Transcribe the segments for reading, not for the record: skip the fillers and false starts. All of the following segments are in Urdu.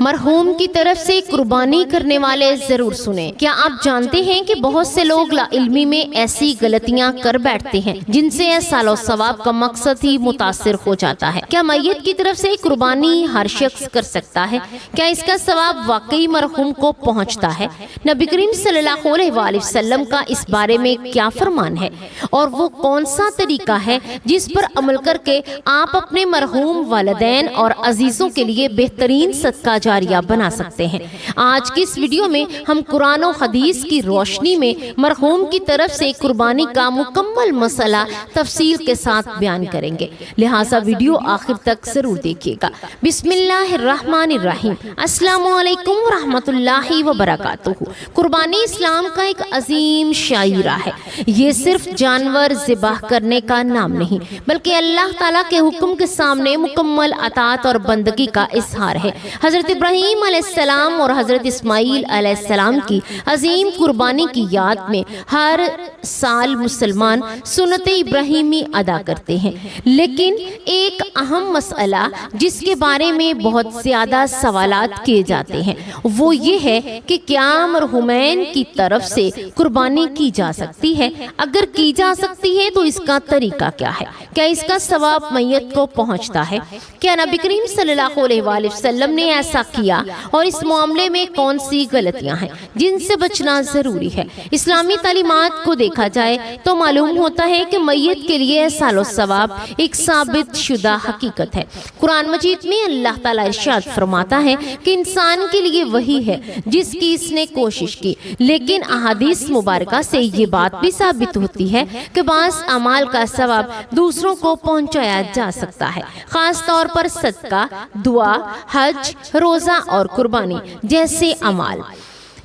مرحوم کی طرف سے قربانی کرنے والے ضرور سنیں۔ کیا آپ جانتے ہیں کہ بہت سے لوگ لا علمی میں ایسی غلطیاں کر بیٹھتے ہیں جن سے احسان و ثواب کا مقصد ہی متاثر ہو جاتا ہے۔ کیا میت کی طرف سے قربانی ہر شخص کر سکتا ہے؟ کیا اس کا ثواب واقعی مرحوم کو پہنچتا ہے؟ نبی کریم صلی اللہ علیہ وآلہ وسلم کا اس بارے میں کیا فرمان ہے اور وہ کون سا طریقہ ہے جس پر عمل کر کے آپ اپنے مرحوم والدین اور عزیزوں کے لیے بہترین صدقہ جاریہ بنا سکتے ہیں؟ آج کی اس ویڈیو میں ہم قرآن و حدیث کی روشنی میں مرحوم کی طرف سے قربانی کا مکمل مسئلہ تفصیل کے ساتھ بیان کریں گے، لہٰذا ویڈیو آخر تک ضرور دیکھیے گا۔ بسم اللہ الرحمن الرحیم۔ السلام علیکم ورحمۃ اللہ وبرکاتہ۔ قربانی اسلام کا ایک عظیم شعائر ہے۔ یہ صرف جانور ذبح کرنے کا نام نہیں بلکہ اللہ تعالیٰ کے حکم کے سامنے مکمل اطاعت اور بندگی کا اظہار ہے۔ حضرت ابراہیم علیہ السلام اور حضرت اسماعیل علیہ السلام کی عظیم قربانی کی یاد میں ہر سال مسلمان سنت ابراہیمی ادا کرتے ہیں، لیکن ایک اہم مسئلہ جس کے بارے میں بہت زیادہ سوالات کیے جاتے ہیں وہ یہ ہے کہ کیا مرحومین کی طرف سے قربانی کی جا سکتی ہے؟ اگر کی جا سکتی ہے تو اس کا طریقہ کیا ہے؟ کیا اس کا ثواب میت کو پہنچتا ہے؟ کیا نبی کریم صلی اللہ علیہ وآلہ وسلم نے ایسا کیا اور اس معاملے میں کون سی غلطیاں ہیں جن سے بچنا ضروری ہے؟ اسلامی تعلیمات کو دیکھا جائے تو معلوم ہوتا ہے کہ میت کے لیے احسان و ثواب ایک ثابت شدہ حقیقت ہے۔ قرآن مجید میں اللہ تعالیٰ ارشاد فرماتا ہے کہ انسان کے لیے وہی ہے جس کی اس نے کوشش کی، لیکن احادیث مبارکہ سے یہ بات بھی ثابت ہوتی ہے کہ بعض اعمال کا ثواب دوسروں کو پہنچایا جا سکتا ہے، خاص طور پر صدقہ، دعا، حج، روزہ اور قربانی جیسے اعمال۔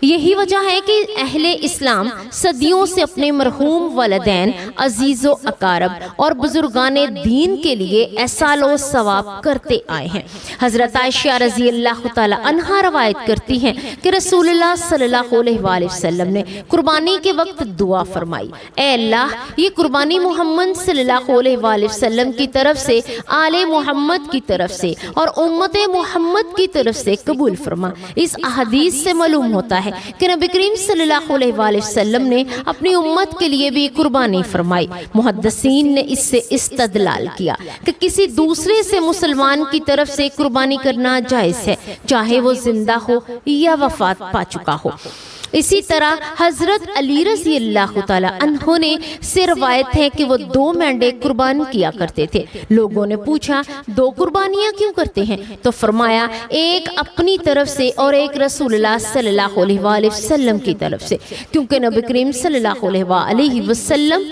یہی وجہ ہے کہ اہل اسلام صدیوں سے اپنے مرحوم والدین، عزیز و اقارب اور بزرگان دین کے لیے احسان و ثواب کرتے آئے ہیں۔ حضرت عائشہ رضی اللہ تعالی عنہا روایت کرتی ہیں کہ رسول اللہ صلی اللہ علیہ وآلہ وسلم نے قربانی کے وقت دعا فرمائی، اے اللہ یہ قربانی محمد صلی اللہ علیہ وآلہ وسلم کی طرف سے، آل محمد کی طرف سے اور امت محمد کی طرف سے قبول فرما۔ اس احادیث سے معلوم ہوتا ہے کہ نبی کریم صلی اللہ علیہ وآلہ وسلم نے اپنی امت کے لیے بھی قربانی فرمائی۔ محدثین نے اس سے استدلال کیا کہ کسی دوسرے سے مسلمان کی طرف سے قربانی کرنا جائز ہے، چاہے وہ زندہ ہو یا وفات پا چکا ہو۔ اسی طرح حضرت علی رضی اللہ تعالی عنہ نے سے روایت ہے کہ وہ 2 مینڈے قربان کیا کرتے تھے۔ لوگوں نے پوچھا 2 قربانیاں کیوں کرتے ہیں؟ تو فرمایا ایک اپنی طرف سے اور ایک رسول اللہ صلی اللہ علیہ وآلہ وسلم کی طرف سے، کیونکہ نبی کریم صلی اللہ علیہ وآلہ وسلم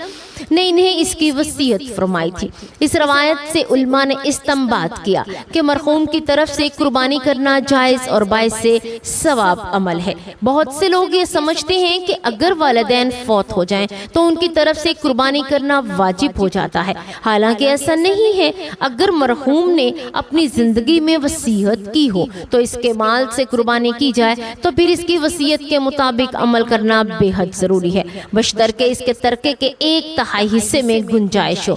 نے انہیں اس کی وصیت فرمائی تھی۔ اس روایت سے علماء نے استنباط کیا کہ مرحوم کی طرف سے قربانی کرنا جائز اور باعث ثواب عمل ہے۔ بہت سے لوگ یہ سمجھتے ہیں کہ اگر والدین فوت ہو جائیں تو ان کی طرف سے قربانی کرنا واجب ہو جاتا ہے، حالانکہ ایسا نہیں ہے۔ اگر مرحوم نے اپنی زندگی میں وصیت کی ہو تو اس کے مال سے قربانی کی جائے تو پھر اس کی وصیت کے مطابق عمل کرنا بے حد ضروری ہے، بشرطیکہ اس کے ترکے کے 1/3 حصے میں گنجائش ہو۔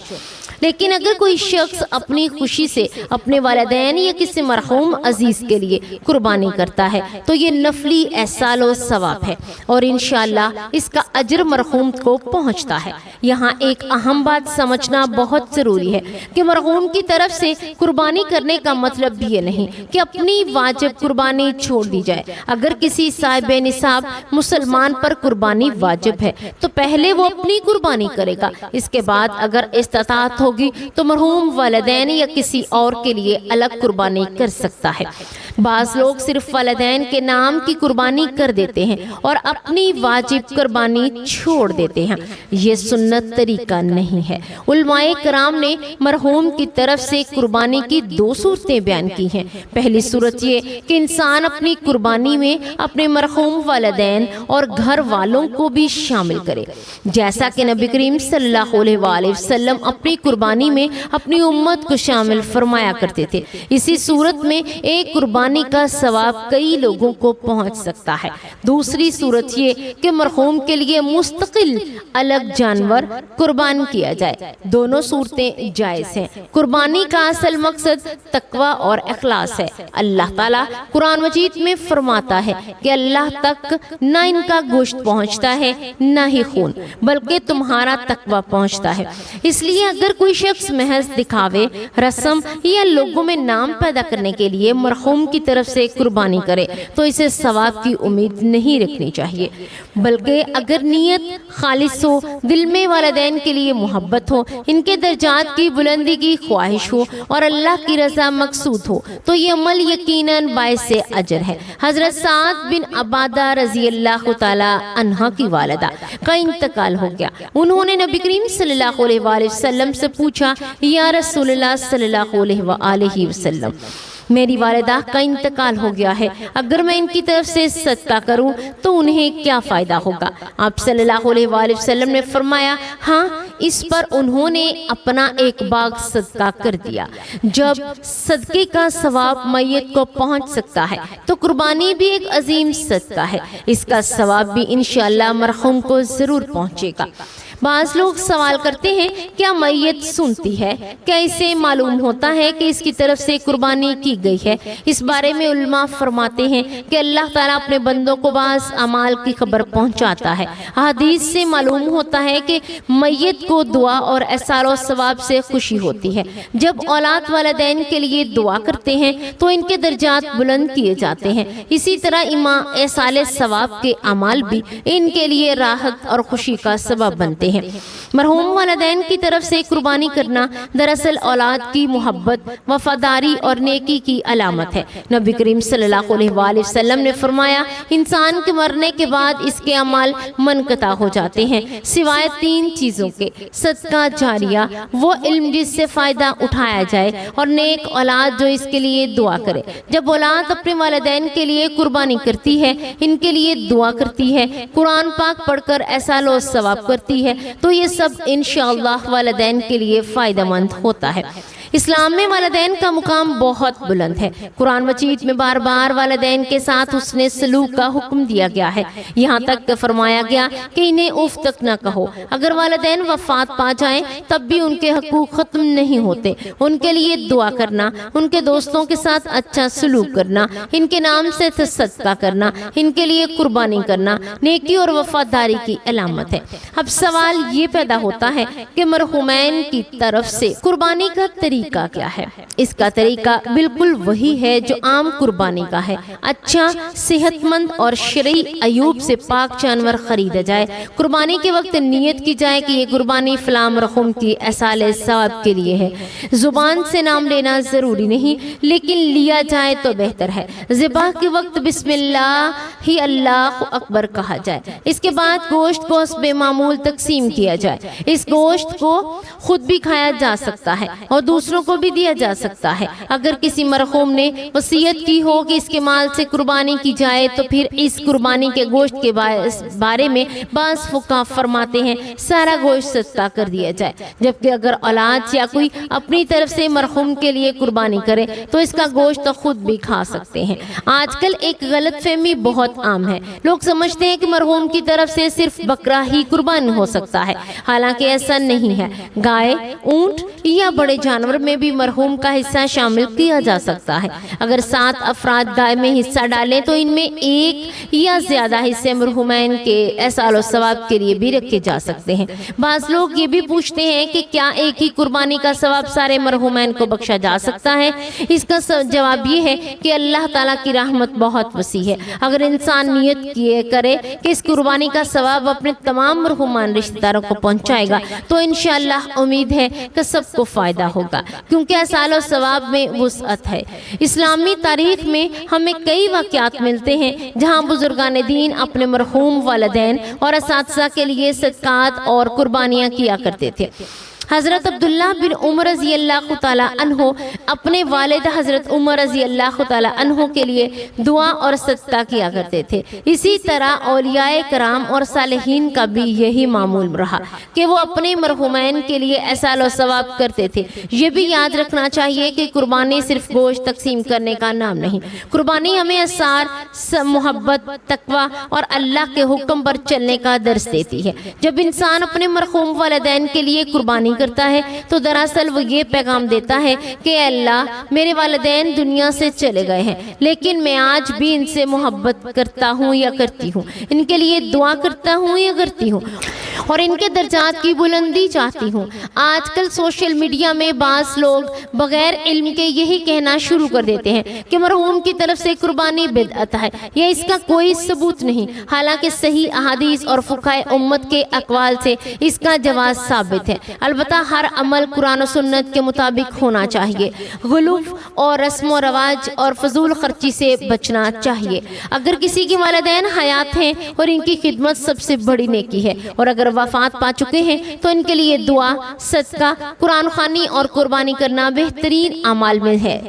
لیکن اگر کوئی شخص اپنی خوشی سے اپنے والدین یا کسی مرحوم عزیز کے لیے قربانی کرتا ہے تو یہ نفلی احسان و ثواب ہے اور انشاءاللہ اس کا اجر مرحوم کو پہنچتا ہے۔ یہاں ایک اہم بات سمجھنا بہت ضروری ہے کہ مرحوم کی طرف سے قربانی کرنے کا مطلب یہ نہیں کہ اپنی واجب قربانی چھوڑ دی جائے۔ اگر کسی صاحب نصاب مسلمان پر قربانی واجب ہے تو پہلے وہ اپنی قربانی کرے گا، اس کے بعد اگر استطاعت ہوگی تو مرحوم والدین یا کسی اور کے لیے الگ قربانی کر سکتا ہے۔ بعض لوگ صرف والدین کے نام کی قربانی کر دیتے ہیں اور اپنی واجب قربانی چھوڑ دیتے ہیں، یہ سنت طریقہ نہیں ہے۔ علماء کرام نے مرحوم کی طرف سے قربانی کی 2 صورتیں بیان کی ہیں۔ پہلی صورت یہ کہ انسان اپنی قربانی میں اپنے مرحوم والدین اور گھر والوں کو بھی شامل کرے، جیسا کہ نبی کریم صلی اللہ علیہ وآلہ وسلم اپنی قربانی میں اپنی امت کو شامل فرمایا کرتے تھے۔ اسی صورت میں ایک قربانی قربانی کا ثواب کئی لوگوں کو پہنچ سکتا ہے۔ دوسری صورت یہ کہ مرحوم کے لیے مستقل الگ جانور قربان کیا جائے۔ دونوں صورتیں جائز ہیں۔ قربانی کا اصل مقصد تقوی اور اخلاص ہے۔ اللہ تعالیٰ قرآن مجید میں فرماتا ہے کہ اللہ تک نہ ان کا گوشت پہنچتا ہے نہ ہی خون، بلکہ تمہارا تقوی پہنچتا ہے۔ اس لیے اگر کوئی شخص محض دکھاوے، رسم یا لوگوں میں نام پیدا کرنے کے لیے مرحوم کی طرف سے قربانی کرے تو اسے ثواب کی امید نہیں رکھنی چاہیے، بلکہ اگر نیت خالص ہو، دل میں والدین کے لیے محبت ہو، ان کے درجات کی بلندی کی خواہش ہو اور اللہ کی رضا مقصود ہو تو یہ عمل یقیناً باعث اجر ہے۔ حضرت سعد بن عبادہ رضی اللہ تعالی عنہ کی والدہ کا انتقال ہو گیا۔ انہوں نے نبی کریم صلی اللہ علیہ وآلہ وسلم سے پوچھا، یا رسول اللہ صلی اللہ علیہ وآلہ وسلم، میری والدہ کا انتقال ہو گیا ہے، اگر میں ان کی طرف سے صدقہ کروں تو انہیں کیا فائدہ ہوگا؟ آپ صلی اللہ علیہ وآلہ وسلم نے فرمایا، ہاں، اس پر انہوں نے اپنا ایک باغ صدقہ کر دیا۔ جب صدقے کا ثواب میت کو پہنچ سکتا ہے تو قربانی بھی ایک عظیم صدقہ ہے، اس کا ثواب بھی انشاءاللہ مرحوم کو ضرور پہنچے گا۔ بعض لوگ سوال کرتے ہیں، کیا میت سنتی ہے؟ کیا اسے معلوم ہوتا ہے کہ اس کی طرف سے قربانی کی گئی ہے؟ اس بارے میں علماء فرماتے ہیں کہ اللہ تعالیٰ اپنے بندوں کو بعض اعمال کی خبر پہنچاتا ہے۔ حدیث سے معلوم ہوتا ہے کہ میت کو دعا اور احسان و ثواب سے خوشی ہوتی ہے۔ جب اولاد والدین کے لیے دعا کرتے ہیں تو ان کے درجات بلند کیے جاتے ہیں۔ اسی طرح احسان ثواب کے اعمال بھی ان کے لیے راحت اور خوشی کا سبب بنتے ہیں۔ مرحوم والدین کی طرف سے قربانی کرنا دراصل اولاد کی محبت، وفاداری اور نیکی کی علامت ہے۔ نبی کریم صلی اللہ علیہ وآلہ وسلم نے فرمایا، انسان کے مرنے کے بعد اس کے اعمال منقطع ہو جاتے ہیں سوائے تین چیزوں کے: صدقہ جاریہ، وہ علم جس سے فائدہ اٹھایا جائے، اور نیک اولاد جو اس کے لیے دعا کرے۔ جب اولاد اپنے والدین کے لیے قربانی کرتی ہے، ان کے لیے دعا کرتی ہے، قرآن پاک پڑھ کر احسان و ثواب کرتی ہے تو یہ سب انشاءاللہ والدین کے لیے فائدہ مند ہوتا ہے۔ اسلام میں والدین کا مقام بہت بلند ہے۔ قرآن مجید میں بار بار والدین کے ساتھ حسن سلوک کا حکم دیا گیا ہے، یہاں تک کہ فرمایا گیا کہ انہیں اف تک نہ کہو۔ اگر والدین وفات پا جائیں تب بھی ان کے حقوق ختم نہیں ہوتے۔ ان کے لیے دعا کرنا، ان کے دوستوں کے ساتھ اچھا سلوک کرنا، ان کے نام سے صدقہ کرنا، ان کے لیے قربانی کرنا نیکی اور وفاداری کی علامت ہے۔ اب سوال یہ پیدا ہوتا ہے کہ مرحومین کی طرف سے قربانی کا طریقہ کیا ہے؟ اس کا طریقہ بالکل وہی ہے جو عام قربانی کا ہے۔ اچھا، صحت مند اور شرعی عیوب سے پاک جانور خریدا جائے۔ قربانی کے وقت نیت کی جائے کہ یہ قربانی فلاں مرحوم کی احسان ثواب کے لیے ہے۔ زبان سے نام لینا ضروری نہیں، لیکن لیا جائے تو بہتر ہے۔ ذبح کے وقت بسم اللہ ہی اللہ اکبر کہا جائے۔ اس کے بعد گوشت کو حسب معمول تقسیم کیا جائے۔ اس گوشت کو خود بھی کھایا جا سکتا ہے اور دوسروں کو بھی دیا جا سکتا ہے۔ اگر کسی مرحوم نے وصیت کی ہو کہ اس کے مال سے قربانی کی جائے تو پھر اس قربانی کے گوشت کے بارے میں بعض فقہا فرماتے ہیں سارا گوشت صدقہ کر دیا جائے، جبکہ اگر اولاد یا کوئی اپنی طرف سے مرحوم کے لیے قربانی کرے تو اس کا گوشت خود بھی کھا سکتے ہیں۔ آج کل ایک غلط فہمی بہت عام ہے، لوگ سمجھتے ہیں کہ مرحوم کی طرف سے صرف بکرا ہی قربان ہو سکتا ہے، حالانکہ ایسا نہیں ہے۔ گائے، اونٹ یا بڑے جانور میں بھی مرحوم کا حصہ شامل کیا جا سکتا ہے۔ اگر 7 افراد گائے میں حصہ ڈالیں تو ان میں ایک یا زیادہ حصے مرحومین کے احسان و ثواب کے لیے بھی رکھے جا سکتے ہیں۔ بعض لوگ یہ بھی پوچھتے ہیں کہ کیا ایک ہی قربانی کا ثواب سارے مرحومین کو بخشا جا سکتا ہے؟ اس کا جواب یہ ہے کہ اللہ تعالیٰ کی رحمت بہت وسیع ہے۔ اگر انسان نیت کیے کرے کہ اس قربانی کا ثواب اپنے تمام مرحومان رشتہ داروں کو پہنچائے گا تو انشاءاللہ امید ہے کہ سب کو فائدہ ہوگا، کیونکہ احسان و ثواب میں وسعت ہے۔ اسلامی تاریخ میں ہمیں کئی واقعات ملتے ہیں جہاں بزرگان دین اپنے مرحوم والدین اور اساتذہ کے لیے صدقات اور قربانیاں کیا کرتے تھے۔ حضرت عبداللہ بن عمر رضی اللہ تعالیٰ عنہ اپنے والد حضرت عمر رضی اللہ تعالیٰ عنہ کے لیے دعا اور صدقہ کیا کرتے تھے۔ اسی طرح اولیاء کرام اور صالحین کا بھی یہی معمول رہا کہ وہ اپنے مرحومین کے لیے احسان و ثواب کرتے تھے۔ یہ بھی یاد رکھنا چاہیے کہ قربانی صرف گوشت تقسیم کرنے کا نام نہیں، قربانی ہمیں اثار، محبت، تقوی اور اللہ کے حکم پر چلنے کا درس دیتی ہے۔ جب انسان اپنے مرحوم والدین کے لیے قربانی کرتا ہے تو دراصل وہ یہ پیغام دیتا ہے کہ اے اللہ، میرے والدین دنیا سے چلے گئے ہیں لیکن میں آج بھی ان سے محبت کرتا ہوں یا کرتی ہوں، ان کے لیے دعا کرتا ہوں یا کرتی ہوں اور ان کے درجات کی بلندی چاہتی ہوں۔ آج کل سوشل میڈیا میں بعض لوگ بغیر علم کے یہی کہنا شروع کر دیتے ہیں کہ مرحوم کی طرف سے قربانی بدعت ہے یا اس کا کوئی ثبوت نہیں، حالانکہ صحیح احادیث اور فقہائے امت کے اقوال سے اس کا جواز ثابت ہے۔ البتہ ہر عمل قرآن و سنت کے مطابق ہونا چاہیے، غلو اور رسم و رواج اور فضول خرچی سے بچنا چاہیے۔ اگر کسی کے والدین حیات ہیں اور ان کی خدمت سب سے بڑی نیکی ہے، اور اگر وفات پا چکے ہیں تو ان کے لیے دعا، صدقہ، قرآن خوانی اور قربانی کرنا بہترین اعمال میں ہے۔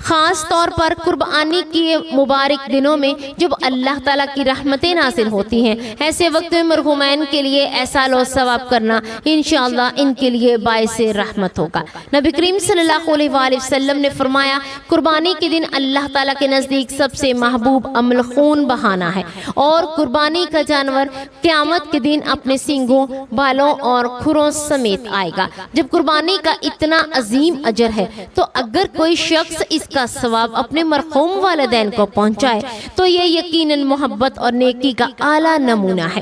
خاص طور پر قربانی کے مبارک دنوں میں جب اللہ تعالیٰ کی رحمتیں نازل ہوتی ہیں، ایسے وقت میں مرحومین کے لیے احسان و ثواب کرنا انشاءاللہ ان کے لیے باعث رحمت ہوگا۔ نبی کریم صلی اللہ علیہ وآلہ وسلم نے فرمایا، قربانی کے دن اللہ تعالیٰ کے نزدیک سب سے محبوب عمل خون بہانا ہے، اور قربانی کا جانور قیامت کے دن اپنے سینگوں، بالوں اور کھروں سمیت آئے گا۔ جب قربانی کا اتنا عظیم اجر ہے تو اگر کوئی شخص اس کا ثواب اپنے مرحوم والدین کو پہنچائے تو یہ یقیناً محبت اور نیکی کا اعلیٰ نمونہ ہے۔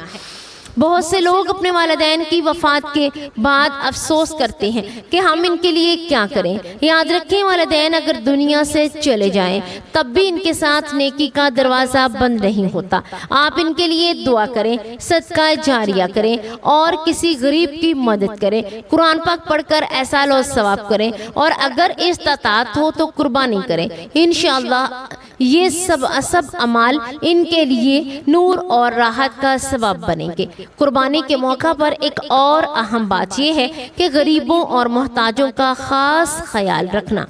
بہت سے لوگ اپنے والدین کی وفات کے بعد افسوس کرتے ہیں کہ ہم ان کے لیے کیا کریں۔ یاد رکھیں، والدین اگر دنیا سے چلے جائیں تب بھی ان کے ساتھ نیکی کا دروازہ بند نہیں ہوتا۔ آپ ان کے لیے دعا کریں، صدقہ جاریہ کریں اور کسی غریب کی مدد کریں، قرآن پاک پڑھ کر احسان و ثواب کریں، اور اگر استطاعت ہو تو قربانی کریں۔ انشاءاللہ یہ سب اعمال ان کے لیے نور اور راحت کا سبب بنیں گے۔ قربانی کے موقع پر ایک اور اہم بات یہ ہے کہ غریبوں اور محتاجوں کا خاص خیال رکھنا۔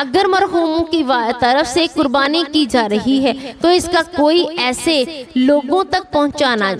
اگر مرحوم کی طرف سے قربانی کی جا رہی ہے تو اس کا کوئی ایسے لوگوں تک پہنچانا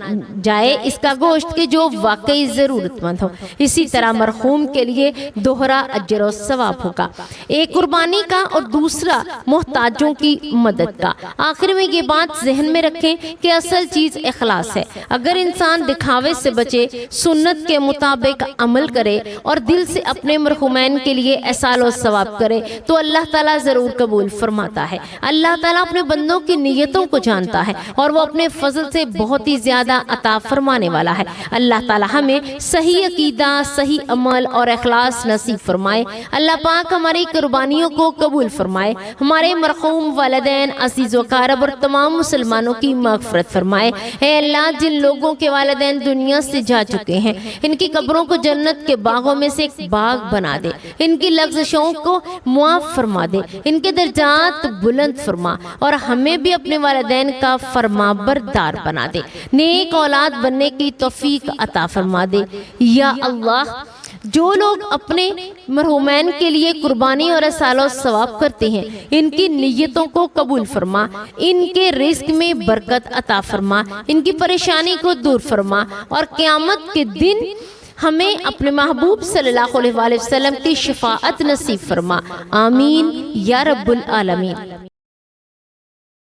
جائے اس کا گوشت کے جو واقعی ضرورت مند ہو۔ اسی طرح مرحوم کے لیے دوہرا اجر و ثواب ہوگا، ایک قربانی کا اور دوسرا محتاجوں کی مدد کا۔ آخر میں یہ بات ذہن میں رکھیں کہ اصل چیز اخلاص ہے۔ اگر انسان دکھاوے سے بچے، سنت کے مطابق عمل کرے اور دل سے اپنے مرحومین کے لیے احسان و ثواب کرے تو اللہ تعالیٰ ضرور قبول فرماتا ہے۔ اللہ تعالیٰ اپنے بندوں کی نیتوں کو جانتا ہے اور وہ اپنے فضل سے بہت ہی زیادہ عطا فرمانے والا ہے۔ اللہ تعالیٰ ہمیں صحیح عقیدہ، صحیح عمل اور اخلاص نصیب فرمائے۔ اللہ پاک ہماری قربانیوں کو قبول فرمائے، ہمارے مرحوم والدین، عزیز و اقارب اور تمام مسلمانوں کی مغفرت فرمائے۔ اے اللہ، جن لوگوں کے والدین دنیا سے جا چکے ہیں ان کی قبروں کو جنت کے باغوں میں سے ایک باغ بنا دے، ان کی لغزشوں کو معاف فرما دے، ان کے درجات بلند فرما اور ہمیں بھی اپنے والدین کا فرما بردار بنا دے، نیک اولاد بننے کی توفیق عطا فرما دے۔ یا اللہ، جو لوگ اپنے مرحومین کے لیے قربانی اور احسان و ثواب کرتے ہیں ان کی نیتوں کو قبول فرما، ان کے رزق میں برکت عطا فرما، ان کی پریشانی کو دور فرما اور قیامت کے دن ہمیں اپنے محبوب صلی اللہ علیہ وسلم کی شفاعت نصیب فرما۔ آمین یا رب العالمین۔